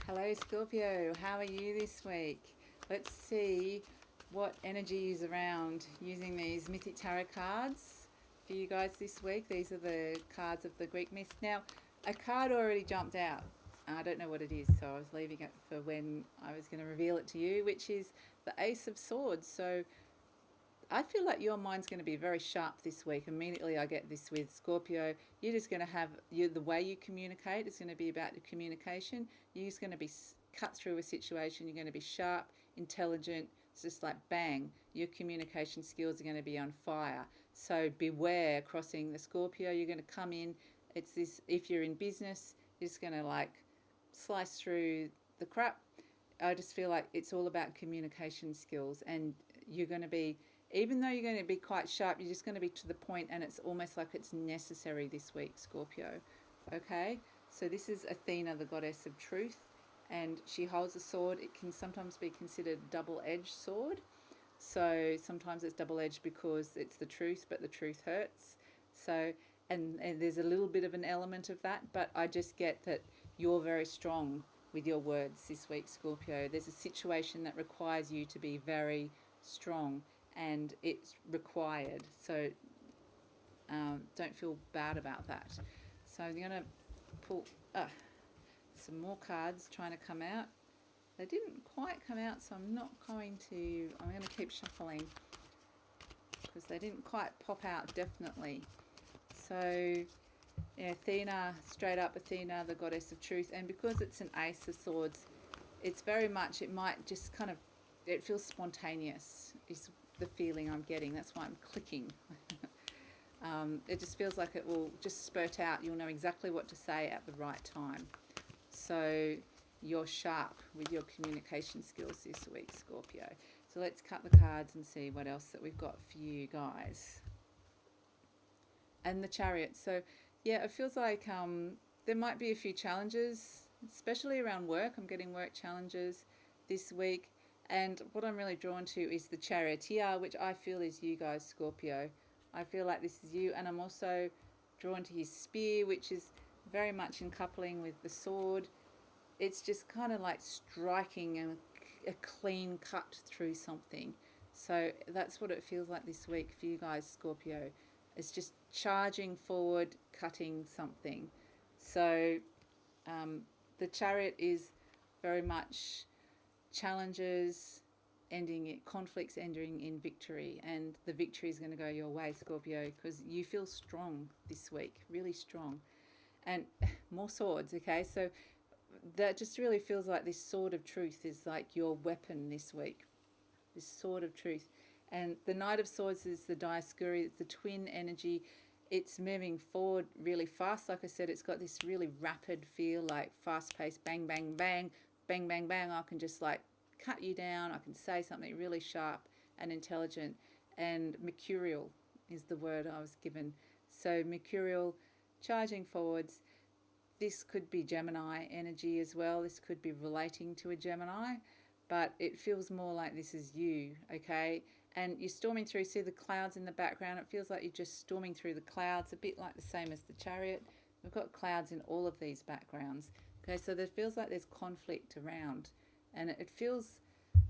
Hello Scorpio, how are you this week? Let's see what energy is around using these mythic tarot cards for you guys this week. These are the cards of the Greek myth. Now, a card already jumped out. I don't know what it is, so I was leaving it for when I was going to reveal it to you, which is the Ace of Swords. So I feel like your mind's going to be very sharp this week. Immediately I get this with Scorpio. You're just going to have the way you communicate is going to be about the communication. You're just going to be cut through a situation. You're going to be sharp, intelligent. It's just like bang. Your communication skills are going to be on fire. So beware crossing the Scorpio. You're going to come in. It's this, if you're in business, you're just going to like slice through the crap. I just feel like it's all about communication skills, and you're going to be, even though you're going to be quite sharp, you're just going to be to the point, and it's almost like it's necessary this week, Scorpio. Okay, so this is Athena, the goddess of truth, and she holds a sword. It can sometimes be considered a double-edged sword. So sometimes it's double-edged because it's the truth, but the truth hurts. So, and there's a little bit of an element of that, but I just get that you're very strong with your words this week, Scorpio. There's a situation that requires you to be very strong, and it's required. So don't feel bad about that. So I'm going to pull some more cards trying to come out. They didn't quite come out, so I'm going to keep shuffling because they didn't quite pop out definitely. So yeah, Athena, straight up Athena, the goddess of truth, and because it's an Ace of Swords, it's very much, it might just kind of, it feels spontaneous is the feeling I'm getting. That's why I'm clicking. It just feels like it will just spurt out. You'll know exactly what to say at the right time. So you're sharp with your communication skills this week, Scorpio. So let's cut the cards and see what else that we've got for you guys. And the Chariot. So yeah, it feels like there might be a few challenges, especially around work. I'm getting work challenges this week. And what I'm really drawn to is the Charioteer, which I feel is you guys, Scorpio. I feel like this is you. And I'm also drawn to his spear, which is very much in coupling with the sword. It's just kind of like striking a clean cut through something. So that's what it feels like this week for you guys, Scorpio. It's just charging forward, cutting something. So the Chariot is very much challenges ending in conflicts, ending in victory, and the victory is going to go your way, Scorpio, because you feel strong this week, really strong. And more swords, okay? So that just really feels like this sword of truth is like your weapon this week, this sword of truth. And the Knight of Swords is the Dioscuri, it's the twin energy. It's moving forward really fast. Like I said, it's got this really rapid feel, like fast-paced, bang, bang, bang, bang, bang, bang. I can just like cut you down. I can say something really sharp and intelligent. And mercurial is the word I was given. So mercurial, charging forwards. This could be Gemini energy as well. This could be relating to a Gemini, but it feels more like this is you, okay? And you're storming through, see the clouds in the background. It feels like you're just storming through the clouds, a bit like the same as the Chariot. We've got clouds in all of these backgrounds. Okay, so there feels like there's conflict around. And it feels,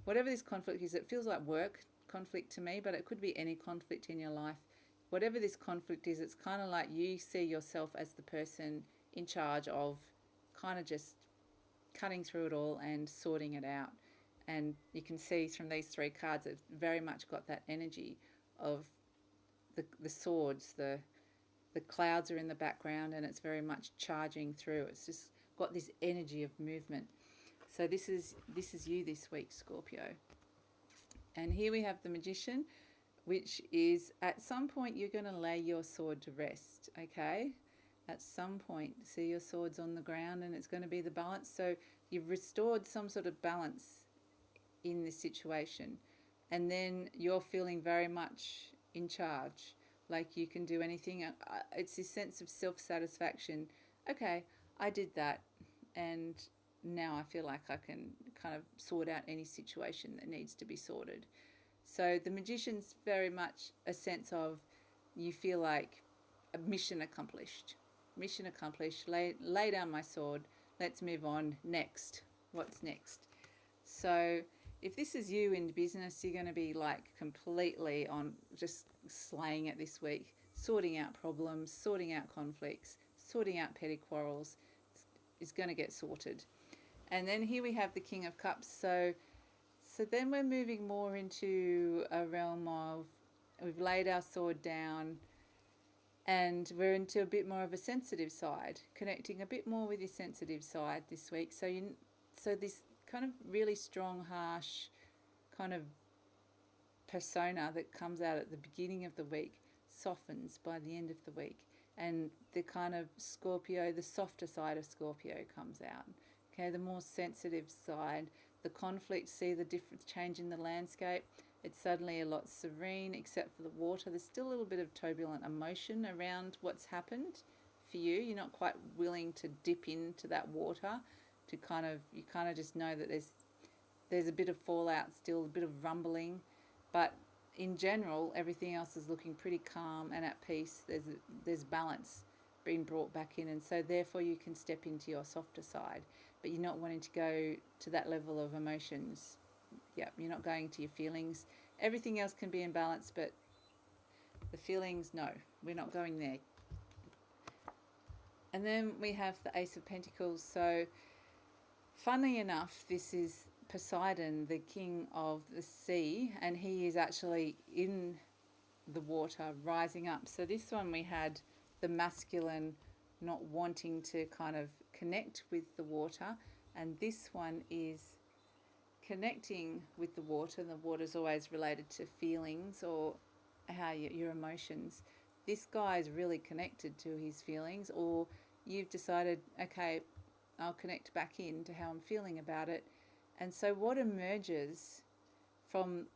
whatever this conflict is, it feels like work conflict to me, but it could be any conflict in your life. Whatever this conflict is, it's kind of like you see yourself as the person in charge of kind of just cutting through it all and sorting it out. And you can see from these three cards, it's very much got that energy of the swords, the clouds are in the background, and it's very much charging through. It's just got this energy of movement. So this is you this week, Scorpio. And here we have the Magician, which is at some point you're going to lay your sword to rest, okay? At some point, see your sword's on the ground, and it's going to be the balance. So you've restored some sort of balance in this situation, and then you're feeling very much in charge, like you can do anything. It's this sense of self-satisfaction. Okay, I did that, and now I feel like I can kind of sort out any situation that needs to be sorted. So the Magician's very much a sense of you feel like a mission accomplished. Mission accomplished. Lay down my sword. Let's move on. Next. what's next. So if this is you in business, you're going to be like completely on just slaying it this week, sorting out problems, sorting out conflicts, sorting out petty quarrels. It's going to get sorted. And then here we have the King of Cups. So then we're moving more into a realm of, we've laid our sword down and we're into a bit more of a sensitive side, connecting a bit more with your sensitive side this week. So this kind of really strong, harsh kind of persona that comes out at the beginning of the week softens by the end of the week. And the kind of Scorpio, the softer side of Scorpio comes out. Okay, the more sensitive side, the conflict, see the different change in the landscape. It's suddenly a lot serene, except for the water. There's still a little bit of turbulent emotion around what's happened for you. You're not quite willing to dip into that water to you kind of just know that there's a bit of fallout still, a bit of rumbling, but in general, everything else is looking pretty calm and at peace. There's balance being brought back in, and so therefore you can step into your softer side, but you're not wanting to go to that level of emotions. Yep, you're not going to your feelings. Everything else can be in balance, but the feelings, no, we're not going there. And then we have the Ace of Pentacles. So funnily enough, this is Poseidon, the king of the sea, and he is actually in the water rising up. So this one we had the masculine not wanting to kind of connect with the water, and this one is connecting with the water. The water is always related to feelings or how your emotions. This guy is really connected to his feelings, or you've decided, okay, I'll connect back in to how I'm feeling about it. And so what emerges from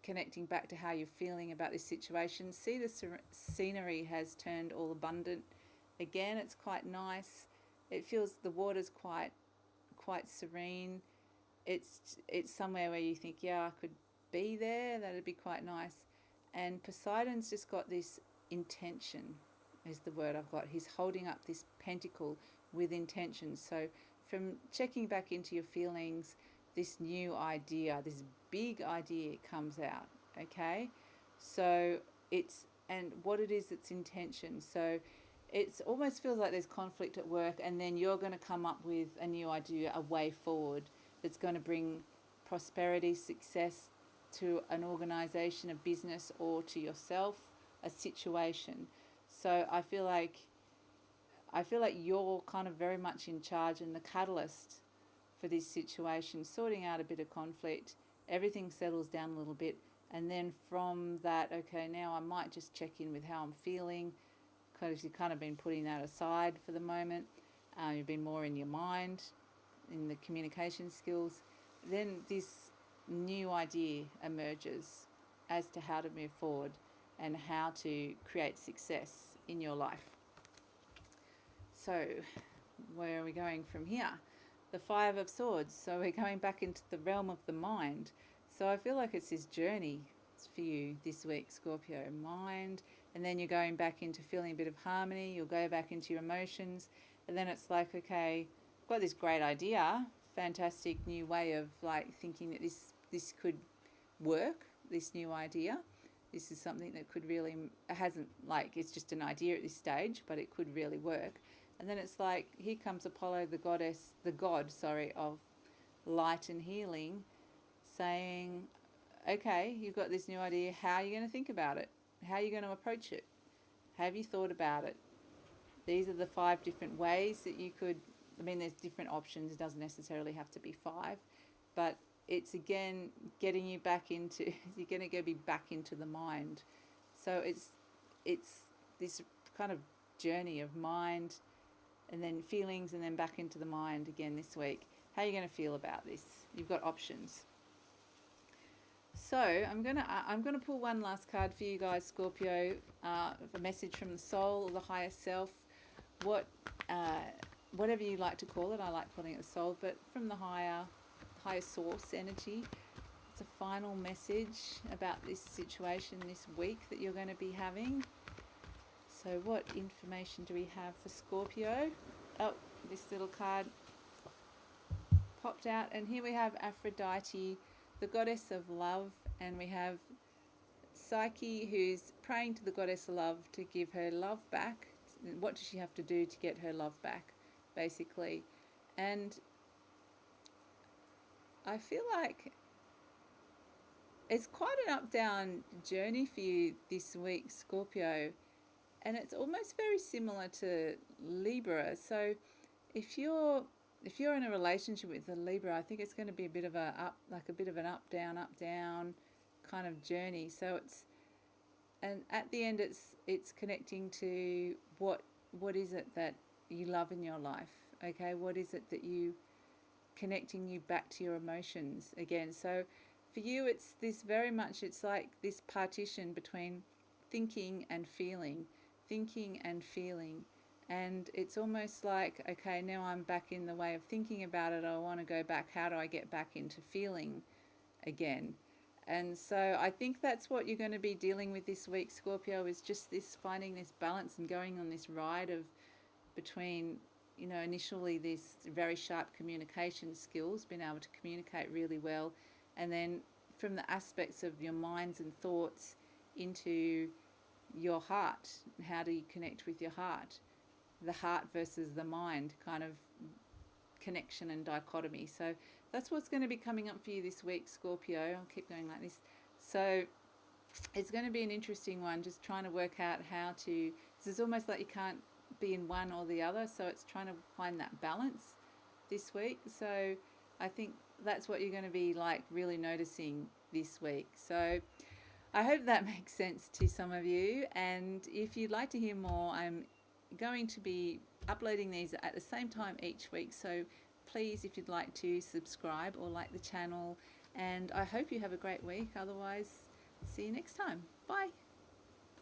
connecting back to how you're feeling about this situation, see the scenery has turned all abundant again. It's quite nice. It feels the water's quite serene. It's somewhere where you think, yeah, I could be there, that'd be quite nice. And Poseidon's just got this intention, is the word I've got. He's holding up this pentacle with intention. So from checking back into your feelings, this new idea, this big idea comes out, okay? So and what it is, it's intention. So it almost feels like there's conflict at work, and then you're going to come up with a new idea, a way forward that's going to bring prosperity, success to an organization, a business, or to yourself, a situation. So I feel like you're kind of very much in charge and the catalyst for this situation, sorting out a bit of conflict, everything settles down a little bit, and then from that, okay, now I might just check in with how I'm feeling, because you've kind of been putting that aside for the moment. You've been more in your mind, in the communication skills. Then this new idea emerges as to how to move forward and how to create success in your life. So where are we going from here? The Five of Swords. So we're going back into the realm of the mind. So I feel like it's this journey for you this week, Scorpio. Mind, and then you're going back into feeling a bit of harmony. You'll go back into your emotions, and then it's like, okay, I've got this great idea, fantastic new way of like thinking that this could work, this new idea. This is something that could really, it hasn't, like, it's just an idea at this stage, but it could really work. And then it's like, here comes Apollo, the god of light and healing, saying, okay, you've got this new idea. How are you going to think about it? How are you going to approach it? Have you thought about it? These are the 5 different ways that you could, I mean, there's different options. It doesn't necessarily have to be 5, but it's again getting you back into, you're going to go be back into the mind. So it's this kind of journey of mind and then feelings and then back into the mind again this week. How are you going to feel about this? You've got options. So I'm gonna pull one last card for you guys, Scorpio. A message from the soul or the higher self. Whatever you like to call it. I like calling it the soul, but from the higher source energy. It's a final message about this situation this week that you're going to be having. So what information do we have for Scorpio? Oh, this little card popped popped out, and here we have Aphrodite, the goddess of love, and we have Psyche, who's praying to the goddess of love to give her love back. What does she have to do to get her love back, basically? And I feel like it's quite an up-down journey for you this week, Scorpio, and it's almost very similar to Libra. So if you're in a relationship with a Libra, I think it's going to be a bit of an up down kind of journey. So and at the end it's connecting to what is it that you love in your life, okay? What is it that connecting you back to your emotions again? So for you, it's like this partition between thinking and feeling, and it's almost like, okay, now I'm back in the way of thinking about it. I want to go back. How do I get back into feeling again? And so I think that's what you're going to be dealing with this week, Scorpio, is just this, finding this balance and going on this ride of between, initially this very sharp communication skills, being able to communicate really well, and then from the aspects of your minds and thoughts into your heart. How do you connect with your heart? The heart versus the mind kind of connection and dichotomy. So that's what's going to be coming up for you this week, Scorpio. I'll keep going like this. So it's going to be an interesting one, just trying to work out how to, because it's almost like you can't be in one or the other, so it's trying to find that balance this week. So I think that's what you're going to be like really noticing this week. So I hope that makes sense to some of you, and if you'd like to hear more, I'm going to be uploading these at the same time each week, so please, if you'd like to, subscribe or like the channel, and I hope you have a great week. Otherwise, see you next time. Bye.